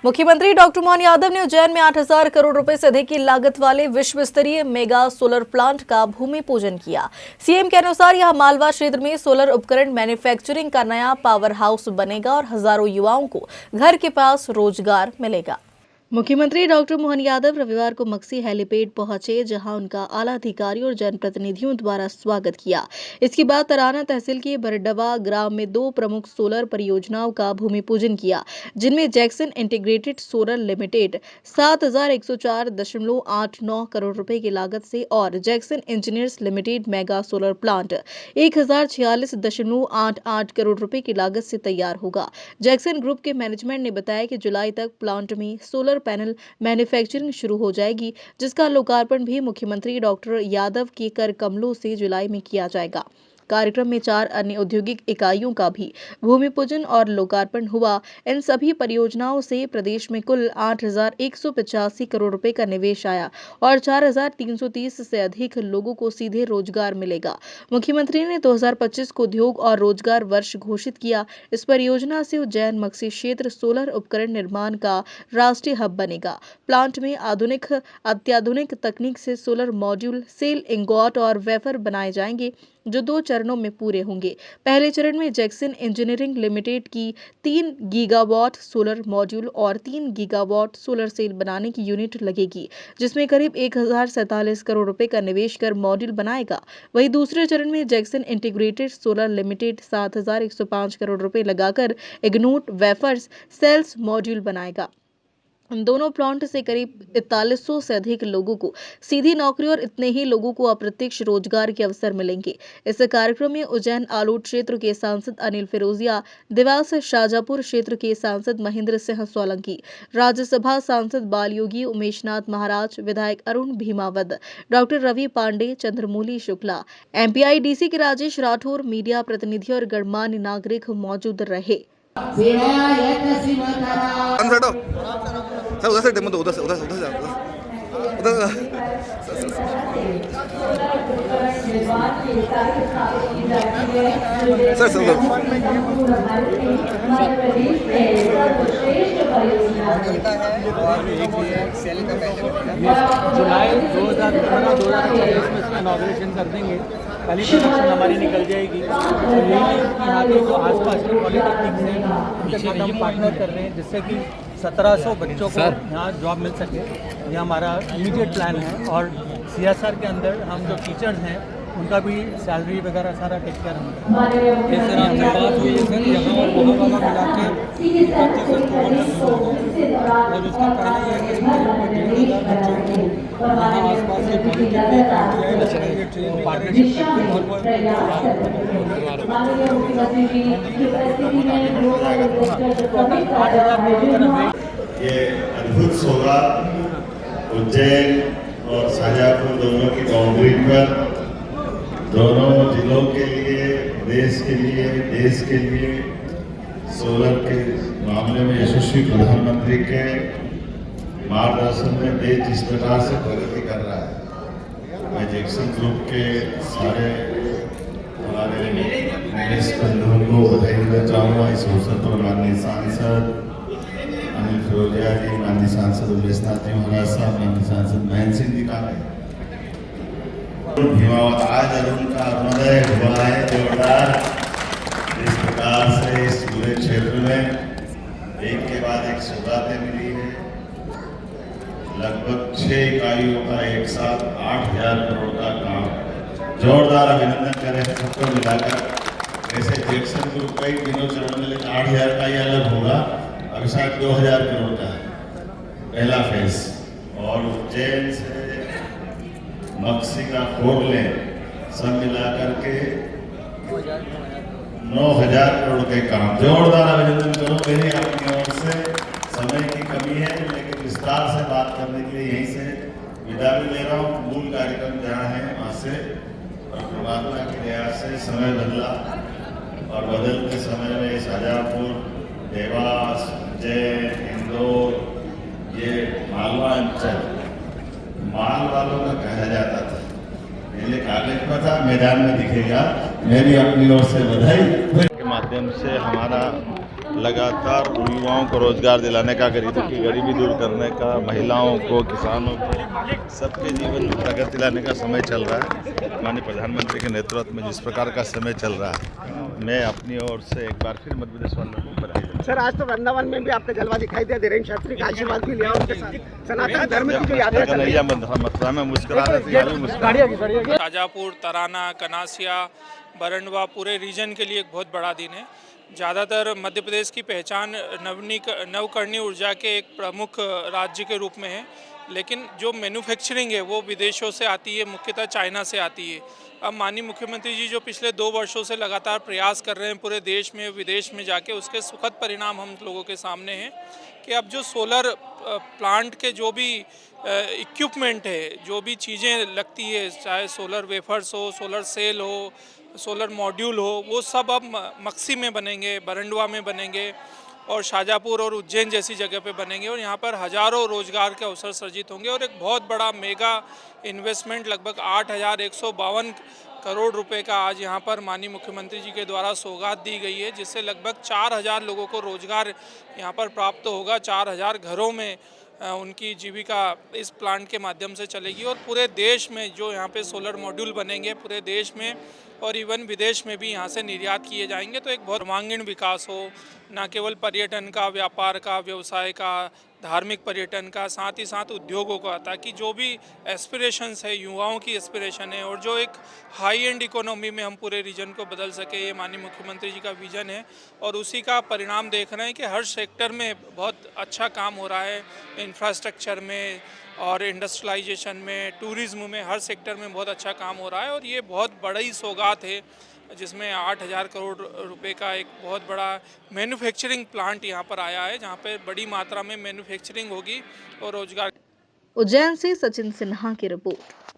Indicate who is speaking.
Speaker 1: मुख्यमंत्री डॉक्टर मोहन यादव ने उज्जैन में 8,000 करोड़ रुपए से अधिक की लागत वाले विश्व स्तरीय मेगा सोलर प्लांट का भूमि पूजन किया। सीएम के अनुसार यह मालवा क्षेत्र में सोलर उपकरण मैन्युफैक्चरिंग का नया पावर हाउस बनेगा और हजारों युवाओं को घर के पास रोजगार मिलेगा। मुख्यमंत्री डॉक्टर मोहन यादव रविवार को मक्सी हेलीपैड पहुंचे, जहां उनका आला अधिकारियों और जनप्रतिनिधियों द्वारा स्वागत किया। इसके बाद तराना तहसील के बरडवा ग्राम में 2 प्रमुख सोलर परियोजनाओं का भूमि पूजन किया, जिनमें Jackson integrated solar limited 7,104.89 crore रुपए की लागत से और Jackson engineers limited mega solar plant 1,046.88 crore रुपए की लागत से तैयार होगा। जैक्सन ग्रुप के मैनेजमेंट ने बताया कि जुलाई तक प्लांट में सोलर पैनल मैन्युफैक्चरिंग शुरू हो जाएगी, जिसका लोकार्पण भी मुख्यमंत्री डॉक्टर यादव के कर कमलों से जुलाई में किया जाएगा। कार्यक्रम में 4 अन्य औद्योगिक इकाइयों का भी भूमि पूजन और लोकार्पण हुआ। इन सभी परियोजनाओं से प्रदेश में कुल 8,185 करोड़ रुपए का निवेश आया और 4,330 से अधिक लोगों को सीधे रोजगार मिलेगा। मुख्यमंत्री ने 2025 को उद्योग और रोजगार वर्ष घोषित किया। इस परियोजना से उज्जैन मक्सी क्षेत्र सोलर उपकरण निर्माण का राष्ट्रीय हब बनेगा। प्लांट में अत्याधुनिक तकनीक से सोलर मॉड्यूल, सेल, इंगोट और वेफर बनाए जाएंगे, जो 2 चरणों में पूरे होंगे। पहले चरण में जैक्सन इंजीनियरिंग लिमिटेड की 3 गीगावाट सोलर मॉड्यूल और 3 गीगावाट सोलर सेल बनाने की यूनिट लगेगी, जिसमें करीब 1,047 करोड़ रुपए का निवेश कर मॉड्यूल बनाएगा। वहीं दूसरे चरण में Jackson integrated solar limited 7,105 crore रुपए लगाकर इग्नूट वेफर्स सेल्स मॉड्यूल बनाएगा। इन दोनों प्लांट से करीब 4100 से अधिक लोगों को सीधी नौकरी और इतने ही लोगों को अप्रत्यक्ष रोजगार के अवसर मिलेंगे। इस कार्यक्रम में उज्जैन आलोट क्षेत्र के सांसद अनिल फिरोजिया, देवास शाहजहांपुर क्षेत्र के सांसद महेंद्र सिंह सोलंकी, राज्यसभा सांसद बालयोगी उमेशनाथ महाराज, विधायक अरुण भीमावद, डॉक्टर रवि पांडे, चंद्रमौली शुक्ला, एमपीआईडीसी के राजेश राठौर, मीडिया प्रतिनिधि और गणमान्य नागरिक मौजूद रहे।
Speaker 2: सर उधर से डेमो दो, उधर से सर
Speaker 3: जुलाई 2015-2024 में इसका इनॉग्रेशन कर देंगे। पहली प्रोडक्शन हमारी निकल जाएगी। यहाँ के जो आसपास के पॉलिटेक्निक से उनके साथ हम पार्टनर कर रहे हैं, जिससे कि 1700 बच्चों को यहाँ जॉब मिल सके। ये हमारा इमीडिएट प्लान है। और CSR के अंदर हम जो टीचर्स हैं उनका भी सैलरी वगैरह सारा टेक केयर हम सर आपसे बात हुई है सर, यहाँ और वहाँ वाला मिला के 31 अक्टूबर तक शुरू होगा। और उसके पहले ये कि 1,500 बच्चों को यहाँ आसपास के पॉलिटेक्निक ट्रेन पार्टनरशिप
Speaker 4: ये अद्भुत सोलर उज्जैन और शाहजहांपुर दोनों की बाउंड्री पर दोनों जिलों के लिए, देश के लिए सोलर के मामले में यशस्वी प्रधानमंत्री के मार्गदर्शन में देश जिस प्रकार से प्रगति कर रहा है, मैं जैक्सन ग्रुप के सारे हमारे बंधुओं को बधाई देना चाहूँगा। इस अवसर पर माननीय सांसद अनिल फिरोजिया जी, माननीय सांसद उमेशनाथ जी महाराज साहब, माननीय सांसद महेंद्र सिंह जी का भीमावत आज उनका अरुणोदय हुआ है जोरदार। इस प्रकार से इस पूरे क्षेत्र में एक के बाद एक सौगातें मिली है। लगभग 6 इकाइयों का एक साथ 8,000 करोड़ का काम। जोरदार अभिनंदन करें सबको मिलाकर। वैसे जैक्सन ग्रुप कई दिनों चरण में, लेकिन 8,000 का ही अलग होगा। अभी शायद 2,000 करोड़ का है पहला फेज। और उज्जैन से मक्सी का 4 लेन सब मिलाकर के 9,000 करोड़ के काम। जोरदार अभिनंदन करो मेरी अपनी ओर से। समय की कमी है, लेकिन विस्तार से बात करने के लिए यहीं से विदा भी ले रहा हूँ। मूल कार्यक्रम जहाँ है वहाँ से, और परमात्मा की दया से समय बदला और बदलते समय में शाहजहांपुर, देवास, उज्जैन, इंदौर, ये मालवा अंचल माल वालों का कहा जाता था। पहले कागज पर था, मैदान में दिखेगा। मेरी अपनी ओर से बधाई के माध्यम से हमारा लगातार उन युवाओं को रोजगार दिलाने का, गरीबों की गरीबी दूर करने का, महिलाओं को, किसानों को, सबके जीवन में प्रगति लाने का समय चल रहा है। माननीय प्रधानमंत्री के नेतृत्व में जिस प्रकार का समय चल रहा है, मैं अपनी ओर से एक बार फिर मध्य प्रदेश वालों को बधाई देता हूं।
Speaker 2: सर, आज तो वृंदावन में भी आपका जलवा दिखाई दिया, धीरेन्द्र शास्त्री का आशीर्वाद भी लिया उनके साथ। सनातन धर्म की जो यात्रा चल रही
Speaker 4: कन्हैया मथुरा में मुस्कुरा रहे थे, यहाँ भी मुस्कुरा।
Speaker 5: शाजापुर, तराना, कनासिया, बरंडवा पूरे रीजन के लिए एक बहुत बड़ा दिन है। ज़्यादातर मध्य प्रदेश की पहचान नवकरणीय ऊर्जा के एक प्रमुख राज्य के रूप में है, लेकिन जो मैन्युफैक्चरिंग है वो विदेशों से आती है, मुख्यतः चाइना से आती है। अब माननीय मुख्यमंत्री जी जो पिछले 2 वर्षों से लगातार प्रयास कर रहे हैं पूरे देश में विदेश में जाके, उसके सुखद परिणाम हम लोगों के सामने हैं कि अब जो सोलर प्लांट के जो भी इक्विपमेंट है, जो भी चीज़ें लगती है, चाहे सोलर वेफर्स हो, सोलर सेल हो, सोलर मॉड्यूल हो, वो सब अब मक्सी में बनेंगे, बरंडवा में बनेंगे और शाजापुर और उज्जैन जैसी जगह पे बनेंगे और यहाँ पर हज़ारों रोजगार के अवसर सृजित होंगे और एक बहुत बड़ा मेगा इन्वेस्टमेंट लगभग 8,152 करोड़ रुपए का आज यहाँ पर माननीय मुख्यमंत्री जी के द्वारा सौगात दी गई है, जिससे लगभग 4,000 लोगों को रोजगार यहाँ पर प्राप्त होगा। 4,000 घरों में उनकी जीविका इस प्लांट के माध्यम से चलेगी और पूरे देश में जो यहाँ पे सोलर मॉड्यूल बनेंगे पूरे देश में और इवन विदेश में भी यहाँ से निर्यात किए जाएंगे, तो एक बहुत सर्वांगीण विकास हो, न केवल पर्यटन का, व्यापार का, व्यवसाय का, धार्मिक पर्यटन का, साथ ही साथ उद्योगों का, ताकि जो भी एस्पिरेशंस है, युवाओं की एस्पिरेशन है और जो एक हाई एंड इकोनॉमी में हम पूरे रीजन को बदल सके, ये माननीय मुख्यमंत्री जी का विजन है और उसी का परिणाम देख रहे हैं कि हर सेक्टर में बहुत अच्छा काम हो रहा है। इंफ्रास्ट्रक्चर में और इंडस्ट्रियलाइजेशन में, टूरिज्म में, हर सेक्टर में बहुत अच्छा काम हो रहा है और ये बहुत बड़ी सौगात है जिसमें 8,000 करोड़ रुपए का एक बहुत बड़ा मैन्युफैक्चरिंग प्लांट यहाँ पर आया है, जहाँ पे बड़ी मात्रा में मैन्युफैक्चरिंग होगी और रोजगार।
Speaker 1: उज्जैन से सचिन सिन्हा की रिपोर्ट।